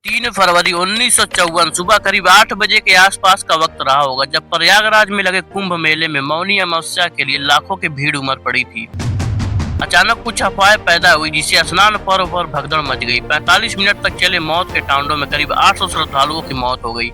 3 फरवरी 1954 सुबह करीब 8 बजे के आसपास का वक्त रहा होगा जब प्रयागराज में लगे कुंभ मेले में मौनी अमावस्या के लिए लाखों की भीड़ उमड़ पड़ी थी। अचानक कुछ अफवाहें पैदा हुई जिससे स्नान पर्व पर भगदड़ मच गई। 45 मिनट तक चले मौत के तांडव में करीब 800 श्रद्धालुओं की मौत हो गई।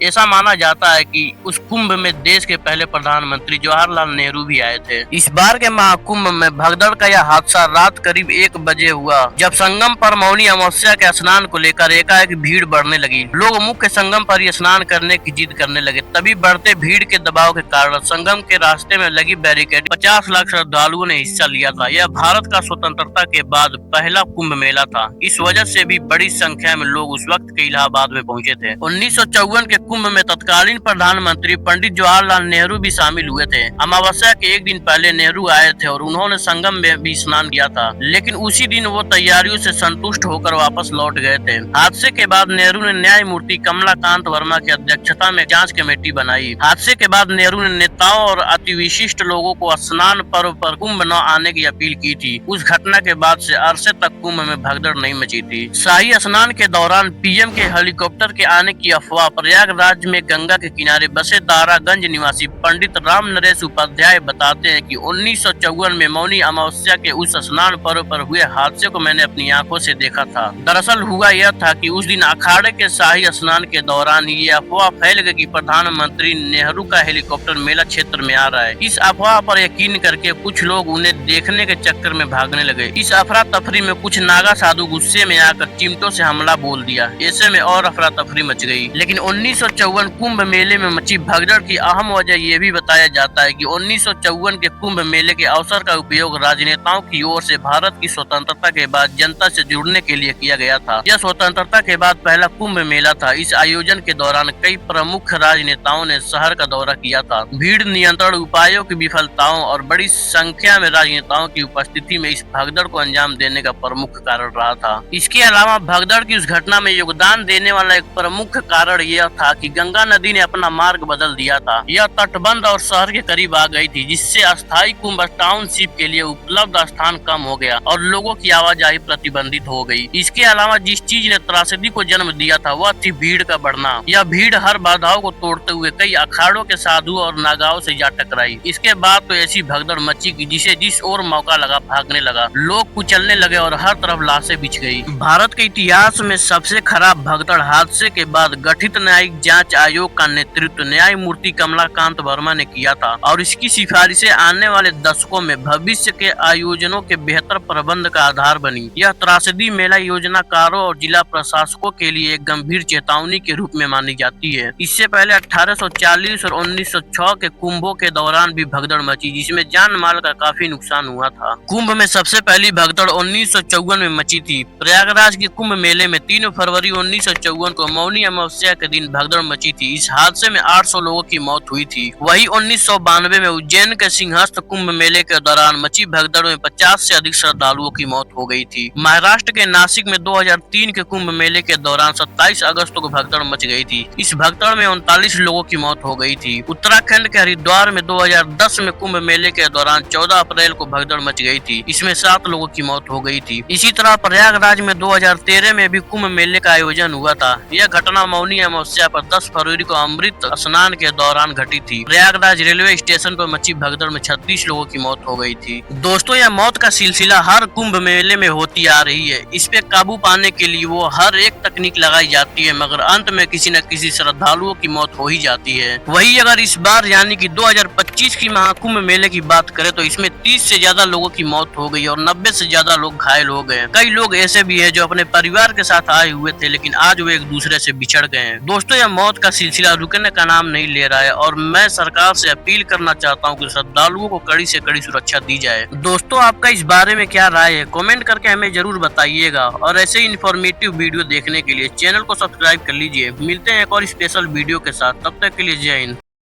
ऐसा माना जाता है कि उस कुंभ में देश के पहले प्रधानमंत्री जवाहरलाल नेहरू भी आए थे। इस बार के महाकुंभ में भगदड़ का यह हादसा रात करीब 1 बजे हुआ जब संगम पर मौनी अमावस्या के स्नान को लेकर एकाएक भीड़ बढ़ने लगी। लोग मुख्य संगम पर ही स्नान करने की जिद करने लगे। तभी बढ़ते भीड़ के दबाव के कारण संगम के रास्ते में लगी बैरिकेड 50 लाख श्रद्धालुओं ने हिस्सा लिया था। यह भारत का स्वतंत्रता के बाद पहला कुंभ मेला था। इस वजह से भी बड़ी संख्या में लोग उस वक्त के इलाहाबाद में पहुंचे थे। 1954 के कुंभ में तत्कालीन प्रधानमंत्री पंडित जवाहरलाल नेहरू भी शामिल हुए थे। अमावस्या के एक दिन पहले नेहरू आए थे और उन्होंने संगम में भी स्नान किया था, लेकिन उसी दिन वो तैयारियों से संतुष्ट होकर वापस लौट गए थे। हादसे के बाद नेहरू ने न्यायमूर्ति कमलाकांत वर्मा की अध्यक्षता में जांच कमेटी बनाई। हादसे के बाद नेहरू ने नेताओं और अति विशिष्ट लोगों को स्नान पर्व पर कुंभ न आने की अपील की थी। उस घटना के बाद से अरसे तक कुंभ में भगदड़ नहीं मची थी। शाही स्नान के दौरान पीएम के हेलीकॉप्टर के आने की अफवाह प्रयागराज में गंगा के किनारे बसे दारागंज निवासी पंडित राम नरेश उपाध्याय बताते हैं कि 1954 में मौनी अमावस्या के उस स्नान पर्व पर हुए हादसे को मैंने अपनी आंखों से देखा था। दरअसल हुआ यह था कि उस दिन अखाड़े के शाही स्नान के दौरान ये अफवाह फैल गई कि प्रधानमंत्री नेहरू का हेलीकॉप्टर मेला क्षेत्र में आ रहा है। इस अफवाह पर यकीन करके कुछ लोग उन्हें देखने के चक्कर में भागने लगे। इस अफरा तफरी में कुछ नागा साधु गुस्से में आकर चिमटों से हमला बोल दिया। ऐसे में और अफरा तफरी मच गई। लेकिन 1954 कुंभ मेले में मची भगदड़ की अहम वजह ये भी बताया जाता है कि 1954 के कुंभ मेले के अवसर का उपयोग राजनेताओं की ओर से भारत की स्वतंत्रता के बाद जनता से जुड़ने के लिए किया गया था। यह स्वतंत्रता के बाद पहला कुंभ मेला था। इस आयोजन के दौरान कई प्रमुख राजनेताओं ने शहर का दौरा किया था। भीड़ नियंत्रण उपायों की विफलताओं और बड़ी संख्या में राजनेताओं की उपस्थिति में इस भगदड़ को अंजाम देने का प्रमुख कारण रहा था। इसके अलावा भगदड़ की उस घटना में योगदान देने वाला एक प्रमुख कारण यह था कि गंगा नदी ने अपना मार्ग बदल दिया था। यह तटबंध और शहर के करीब आ गई थी, जिससे अस्थायी कुंभ टाउनशिप के लिए उपलब्ध स्थान कम हो गया और लोगों की आवाजाही प्रतिबंधित हो गई। इसके अलावा जिस चीज ने त्रासदी को जन्म दिया था वह थी भीड़ का बढ़ना। यह भीड़ हर बाधाओं को तोड़ते हुए कई अखाड़ों के साधु और नागाओं से जा टकराई। इसके बाद तो ऐसी भगदड़ मची कि जिसे जिस ओर मौका लगा भागने लगा। लोग कुचलने लगे और हर तरफ लाशें बिछ गई। भारत के इतिहास में सबसे खराब भगदड़ हादसे के बाद गठित न्यायिक जांच आयोग का नेतृत्व न्यायमूर्ति कमलाकांत वर्मा ने किया था और इसकी सिफारिशें आने वाले दशकों में भविष्य के आयोजनों के बेहतर प्रबंध का आधार बनी। यह त्रासदी मेला योजनाकारों और जिला प्रशासकों के लिए एक गंभीर चेतावनी के रूप में मानी जाती है। इससे पहले 1840 और 1906 के कुंभों के दौरान भी भगदड़ मची, जिसमें जान माल का काफी नुकसान हुआ था। कुंभ में सबसे पहली भगदड़ 1954 में मची थी। प्रयागराज के कुंभ मेले में 3 फरवरी 1954 को मौनी अमावस्या के दिन भगदड़ मची थी। इस हादसे में 800 लोगों की मौत हुई थी। वही 1992 में उज्जैन के सिंहस्थ कुंभ मेले के दौरान मची भगदड़ में 50 से अधिक श्रद्धालुओं की मौत हो गई थी। महाराष्ट्र के नासिक में 2003 के कुंभ मेले के दौरान 27 अगस्त को भगदड़ मच गई थी। इस भगदड़ में 39 लोगों की मौत हो गई थी। उत्तराखंड के हरिद्वार में 2010 में कुंभ मेले के दौरान 14 अप्रैल को भगदड़ मच गई थी। इसमें 7 लोगों की मौत हो गई थी। इसी तरह प्रयागराज में 2013 में भी कुंभ मेले का आयोजन हुआ था। यह घटना मौनी अमावस्या पर 10 फरवरी को अमृत स्नान के दौरान घटी थी। प्रयागराज रेलवे स्टेशन पर मची भगदड़ में 36 लोगों की मौत हो गई थी। दोस्तों, यह मौत का सिलसिला हर कुंभ मेले में होती आ रही है। इस पे काबू पाने के लिए वो हर एक तकनीक लगाई जाती है, मगर अंत में किसी न किसी श्रद्धालुओं की मौत हो ही जाती है। वही अगर इस बार यानी कि 2025 की महाकुंभ मेले की बात करें तो इसमें 30 से ज्यादा लोगों की मौत हो गई और 90 से ज्यादा लोग घायल हो गए। कई लोग ऐसे भी है जो अपने परिवार के साथ आए हुए थे, लेकिन आज वो एक दूसरे से बिछड़ गए हैं। दोस्तों, यह मौत का सिलसिला रुकने का नाम नहीं ले रहा है और मैं सरकार से अपील करना चाहता हूं कि श्रद्धालुओं को कड़ी से कड़ी सुरक्षा दी जाए। दोस्तों, आपका इस बारे में क्या राय है? कमेंट करके हमें जरूर बताइएगा और ऐसे इन्फॉर्मेटिव वीडियो देखने के लिए चैनल को सब्सक्राइब कर लीजिए। मिलते हैं एक और स्पेशल वीडियो के साथ, तब तक के लिए जय हिंद।